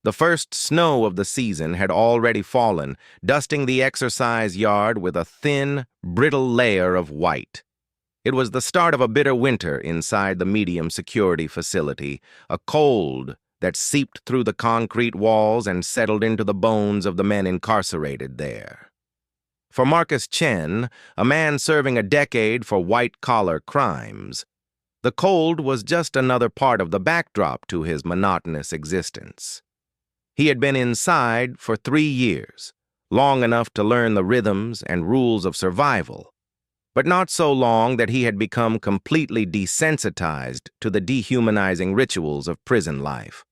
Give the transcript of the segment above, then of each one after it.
The first snow of the season had already fallen, dusting the exercise yard with a thin, brittle layer of white. It was the start of a bitter winter inside the medium security facility, a cold that seeped through the concrete walls and settled into the bones of the men incarcerated there. For Marcus Chen, a man serving a decade for white-collar crimes, the cold was just another part of the backdrop to his monotonous existence. He had been inside for 3 years, long enough to learn the rhythms and rules of survival, but not so long that he had become completely desensitized to the dehumanizing rituals of prison life.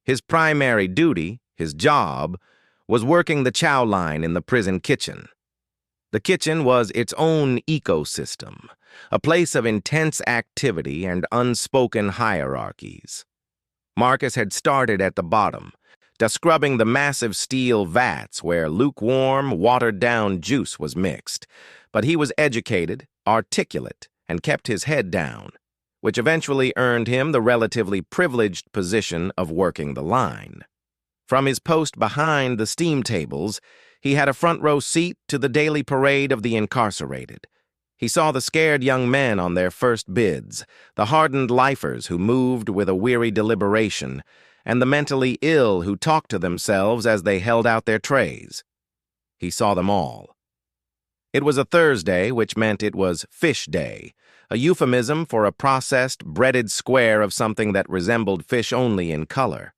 His primary duty, his job, was working the Chow line in the prison kitchen. The kitchen was its own ecosystem, a place of intense activity and unspoken hierarchies. Marcus had started at the bottom, scrubbing the massive steel vats where lukewarm, watered-down juice was mixed, but he was educated, articulate, and kept his head down, which eventually earned him the relatively privileged position of working the line. From his post behind the steam tables, he had a front-row seat to the daily parade of the incarcerated. He saw the scared young men on their first bids, the hardened lifers who moved with a weary deliberation, and the mentally ill who talked to themselves as they held out their trays. He saw them all. It was a Thursday, which meant it was fish day, a euphemism for a processed, breaded square of something that resembled fish only in color.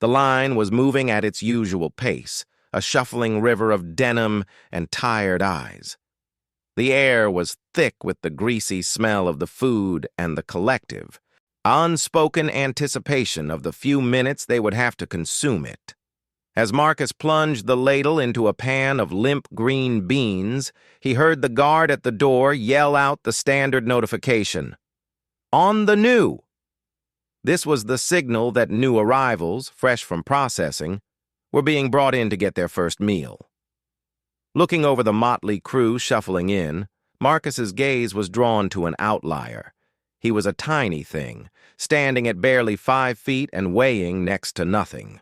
The line was moving at its usual pace, a shuffling river of denim and tired eyes. The air was thick with the greasy smell of the food and the collective, unspoken anticipation of the few minutes they would have to consume it. As Marcus plunged the ladle into a pan of limp green beans, he heard the guard at the door yell out the standard notification, "On the new!" This was the signal that new arrivals, fresh from processing, were being brought in to get their first meal. Looking over the motley crew shuffling in, Marcus's gaze was drawn to an outlier. He was a tiny thing, standing at barely 5 feet and weighing next to nothing.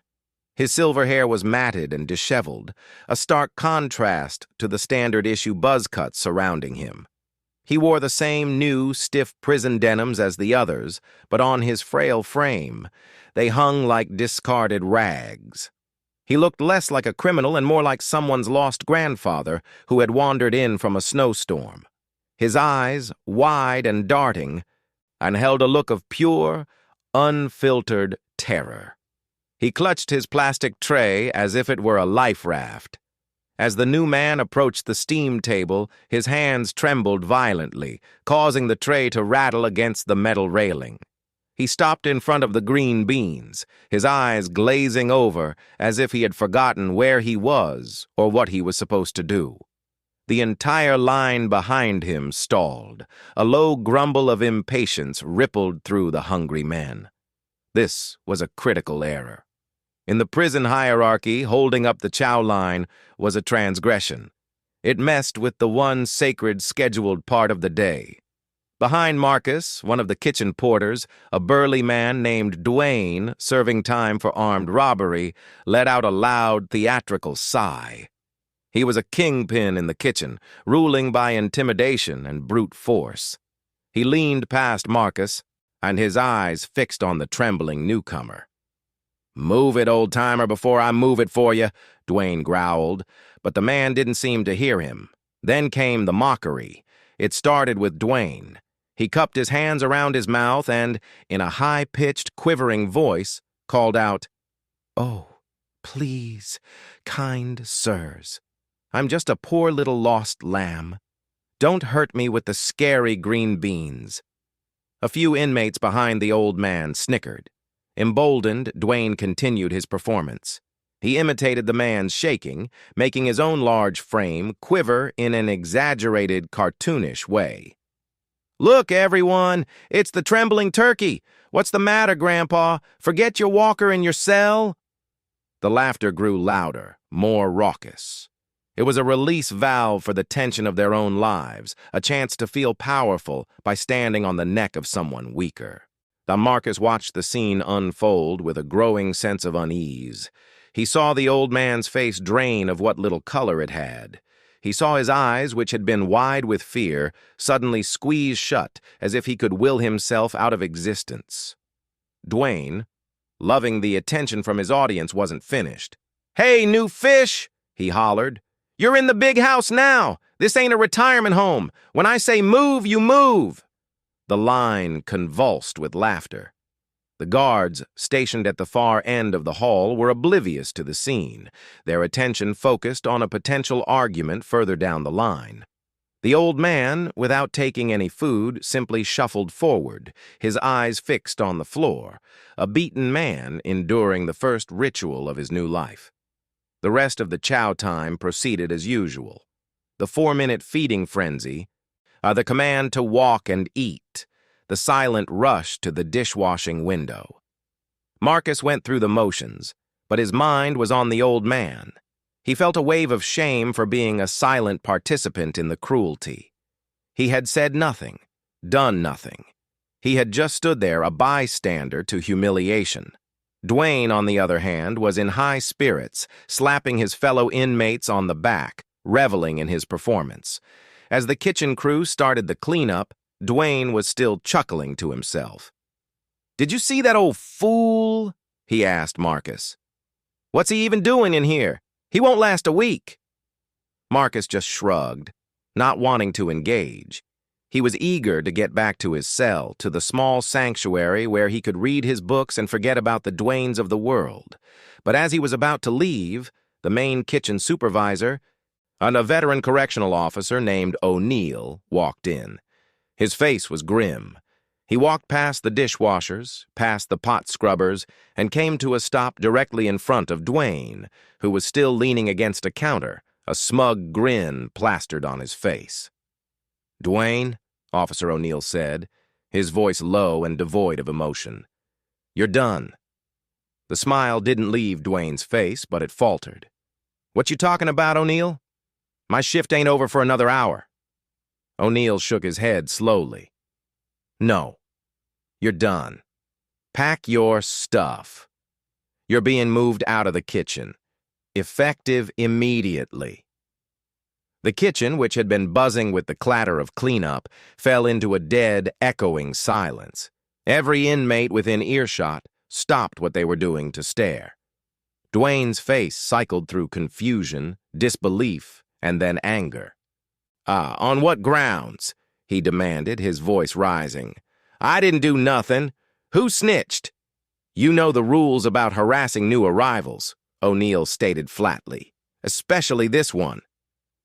His silver hair was matted and disheveled, a stark contrast to the standard-issue buzz cuts surrounding him. He wore the same new, stiff prison denims as the others, but on his frail frame, they hung like discarded rags. He looked less like a criminal and more like someone's lost grandfather who had wandered in from a snowstorm. His eyes, wide and darting, and held a look of pure, unfiltered terror. He clutched his plastic tray as if it were a life raft. As the new man approached the steam table, his hands trembled violently, causing the tray to rattle against the metal railing. He stopped in front of the green beans, his eyes glazing over as if he had forgotten where he was or what he was supposed to do. The entire line behind him stalled. A low grumble of impatience rippled through the hungry men. This was a critical error. In the prison hierarchy, holding up the Chow line was a transgression. It messed with the one sacred scheduled part of the day. Behind Marcus, one of the kitchen porters, a burly man named Dwayne, serving time for armed robbery, let out a loud, theatrical sigh. He was a kingpin in the kitchen, ruling by intimidation and brute force. He leaned past Marcus, and his eyes fixed on the trembling newcomer. "Move it, old-timer, before I move it for you," Dwayne growled, but the man didn't seem to hear him. Then came the mockery. It started with Dwayne. He cupped his hands around his mouth and, in a high-pitched, quivering voice, called out, "Oh, please, kind sirs, I'm just a poor little lost lamb. Don't hurt me with the scary green beans." A few inmates behind the old man snickered. Emboldened, Dwayne continued his performance. He imitated the man's shaking, making his own large frame quiver in an exaggerated, cartoonish way. "Look, everyone, it's the trembling turkey. What's the matter, Grandpa? Forget your walker in your cell?" The laughter grew louder, more raucous. It was a release valve for the tension of their own lives, a chance to feel powerful by standing on the neck of someone weaker. Marcus watched the scene unfold with a growing sense of unease. He saw the old man's face drain of what little color it had. He saw his eyes, which had been wide with fear, suddenly squeeze shut as if he could will himself out of existence. Dwayne, loving the attention from his audience, wasn't finished. "Hey, new fish!" he hollered. "You're in the big house now! This ain't a retirement home! When I say move, you move!" The line convulsed with laughter. The guards, stationed at the far end of the hall, were oblivious to the scene, their attention focused on a potential argument further down the line. The old man, without taking any food, simply shuffled forward, his eyes fixed on the floor, a beaten man enduring the first ritual of his new life. The rest of the chow time proceeded as usual. The 4-minute feeding frenzy, the command to walk and eat, the silent rush to the dishwashing window. Marcus went through the motions, but his mind was on the old man. He felt a wave of shame for being a silent participant in the cruelty. He had said nothing, done nothing. He had just stood there, a bystander to humiliation. Dwayne, on the other hand, was in high spirits, slapping his fellow inmates on the back, reveling in his performance. As the kitchen crew started the cleanup, Dwayne was still chuckling to himself. "Did you see that old fool?" he asked Marcus. "What's he even doing in here? He won't last a week." Marcus just shrugged, not wanting to engage. He was eager to get back to his cell, to the small sanctuary where he could read his books and forget about the Dwaynes of the world. But as he was about to leave, the main kitchen supervisor, a veteran correctional officer named O'Neill, walked in. His face was grim. He walked past the dishwashers, past the pot scrubbers, and came to a stop directly in front of Dwayne, who was still leaning against a counter, a smug grin plastered on his face. "Dwayne," Officer O'Neill said, his voice low and devoid of emotion, "you're done." The smile didn't leave Dwayne's face, but it faltered. "What you talking about, O'Neill? My shift ain't over for another hour." O'Neill shook his head slowly. "No, you're done. Pack your stuff. You're being moved out of the kitchen. Effective immediately." The kitchen, which had been buzzing with the clatter of cleanup, fell into a dead, echoing silence. Every inmate within earshot stopped what they were doing to stare. Dwayne's face cycled through confusion, disbelief, and then anger. On what grounds?" he demanded, his voice rising. "I didn't do nothing. Who snitched?" "You know the rules about harassing new arrivals," O'Neill stated flatly. "Especially this one."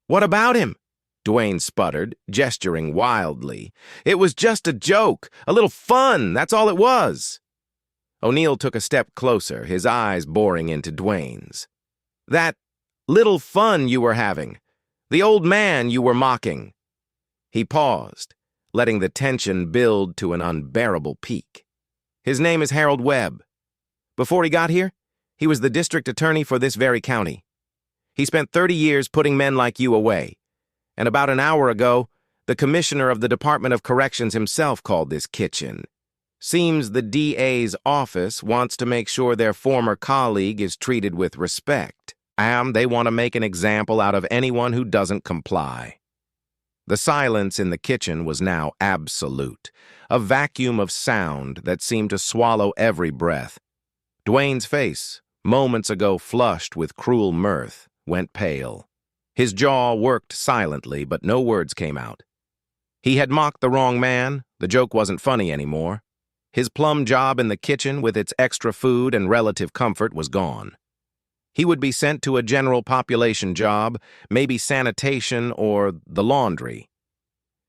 "What about him?" Dwayne sputtered, gesturing wildly. "It was just a joke, a little fun, that's all it was." O'Neill took a step closer, his eyes boring into Dwayne's. "That little fun you were having. The old man you were mocking." He paused, letting the tension build to an unbearable peak. "His name is Harold Webb. Before he got here, he was the district attorney for this very county. He spent 30 years putting men like you away. And about an hour ago, the commissioner of the Department of Corrections himself called this kitchen. Seems the DA's office wants to make sure their former colleague is treated with respect. And they want to make an example out of anyone who doesn't comply." The silence in the kitchen was now absolute, a vacuum of sound that seemed to swallow every breath. Dwayne's face, moments ago flushed with cruel mirth, went pale. His jaw worked silently, but no words came out. He had mocked the wrong man. The joke wasn't funny anymore. His plum job in the kitchen with its extra food and relative comfort was gone. He would be sent to a general population job, maybe sanitation or the laundry.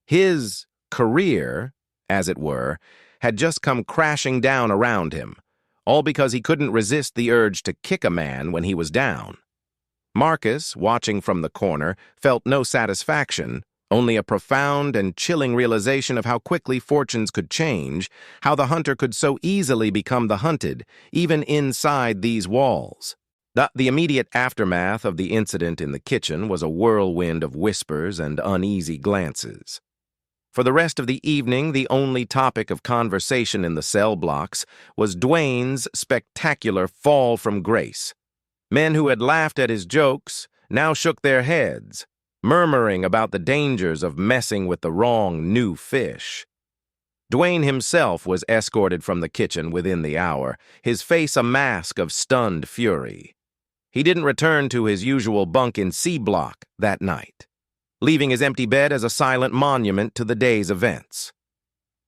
His career, as it were, had just come crashing down around him, all because he couldn't resist the urge to kick a man when he was down. Marcus, watching from the corner, felt no satisfaction, only a profound and chilling realization of how quickly fortunes could change, how the hunter could so easily become the hunted, even inside these walls. The immediate aftermath of the incident in the kitchen was a whirlwind of whispers and uneasy glances. For the rest of the evening, the only topic of conversation in the cell blocks was Dwayne's spectacular fall from grace. Men who had laughed at his jokes now shook their heads, murmuring about the dangers of messing with the wrong new fish. Dwayne himself was escorted from the kitchen within the hour, his face a mask of stunned fury. He didn't return to his usual bunk in C Block that night, leaving his empty bed as a silent monument to the day's events.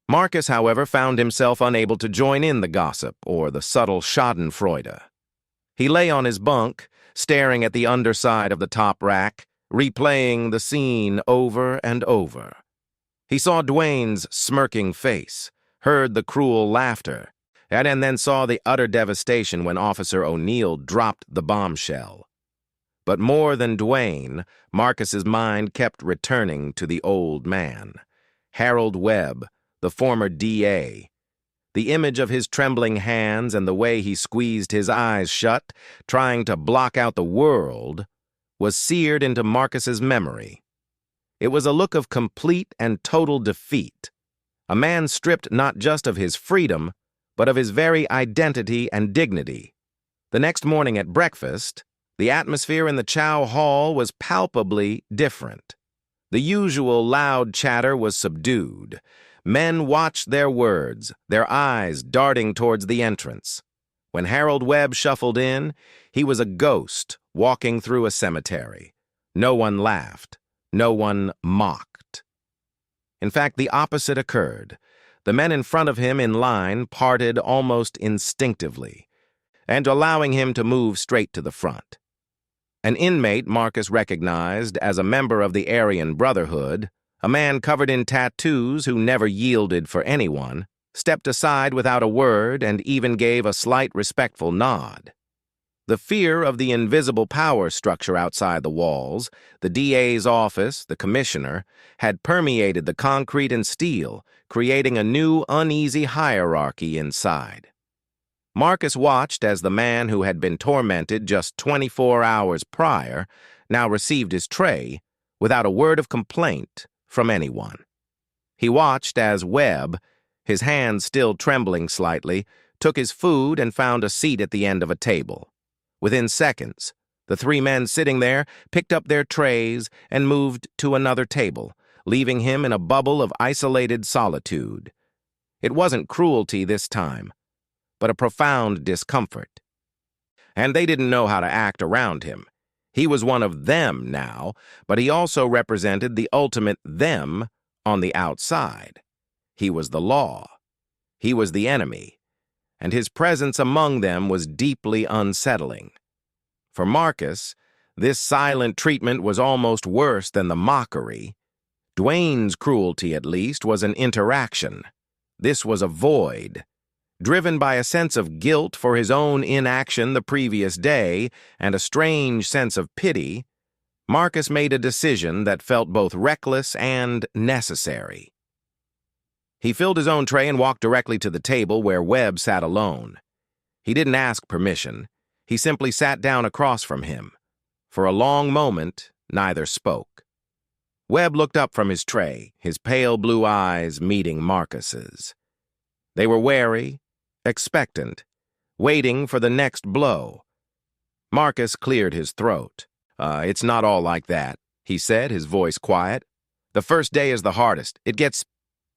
Marcus, however, found himself unable to join in the gossip or the subtle schadenfreude. He lay on his bunk, staring at the underside of the top rack, replaying the scene over and over. He saw Dwayne's smirking face, heard the cruel laughter, and then saw the utter devastation when Officer O'Neill dropped the bombshell. But more than Dwayne, Marcus's mind kept returning to the old man, Harold Webb, the former DA. The image of his trembling hands and the way he squeezed his eyes shut, trying to block out the world, was seared into Marcus's memory. It was a look of complete and total defeat, a man stripped not just of his freedom, but of his very identity and dignity. The next morning at breakfast, the atmosphere in the Chow Hall was palpably different. The usual loud chatter was subdued. Men watched their words, their eyes darting towards the entrance. When Harold Webb shuffled in, he was a ghost walking through a cemetery. No one laughed. No one mocked. In fact, the opposite occurred. The men in front of him in line parted almost instinctively, and allowing him to move straight to the front. An inmate Marcus recognized as a member of the Aryan Brotherhood, a man covered in tattoos who never yielded for anyone, stepped aside without a word and even gave a slight respectful nod. The fear of the invisible power structure outside the walls, the DA's office, the commissioner, had permeated the concrete and steel, creating a new, uneasy hierarchy inside. Marcus watched as the man who had been tormented just 24 hours prior now received his tray without a word of complaint from anyone. He watched as Webb, his hands still trembling slightly, took his food and found a seat at the end of a table. Within seconds, the three men sitting there picked up their trays and moved to another table, leaving him in a bubble of isolated solitude. It wasn't cruelty this time, but a profound discomfort. And they didn't know how to act around him. He was one of them now, but he also represented the ultimate them on the outside. He was the law. He was the enemy. And his presence among them was deeply unsettling. For Marcus, this silent treatment was almost worse than the mockery. Dwayne's cruelty, at least, was an interaction. This was a void. Driven by a sense of guilt for his own inaction the previous day and a strange sense of pity, Marcus made a decision that felt both reckless and necessary. He filled his own tray and walked directly to the table where Webb sat alone. He didn't ask permission. He simply sat down across from him. For a long moment, neither spoke. Webb looked up from his tray, his pale blue eyes meeting Marcus's. They were wary, expectant, waiting for the next blow. Marcus cleared his throat. It's not all like that, he said, his voice quiet. The first day is the hardest. It gets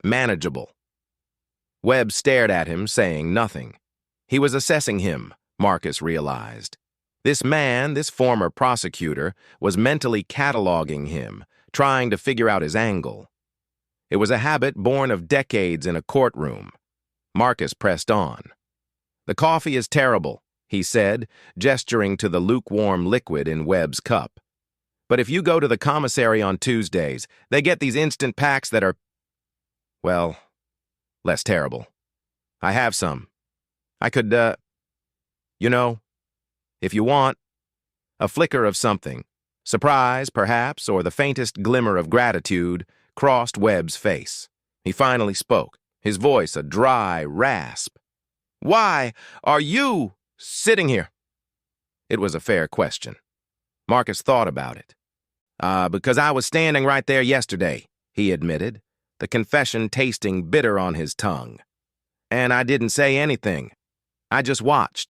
manageable. Webb stared at him, saying nothing. He was assessing him, Marcus realized. This man, this former prosecutor, was mentally cataloging him, trying to figure out his angle. It was a habit born of decades in a courtroom. Marcus pressed on. "The coffee is terrible," he said, gesturing to the lukewarm liquid in Webb's cup. "But if you go to the commissary on Tuesdays, they get these instant packs that are, well, less terrible. I have some. I could, if you want." A flicker of something, surprise, perhaps, or the faintest glimmer of gratitude, crossed Webb's face. He finally spoke, his voice a dry rasp. "Why are you sitting here?" It was a fair question. Marcus thought about it. Because I was standing right there yesterday," he admitted. the confession tasting bitter on his tongue. And I didn't say anything. I just watched.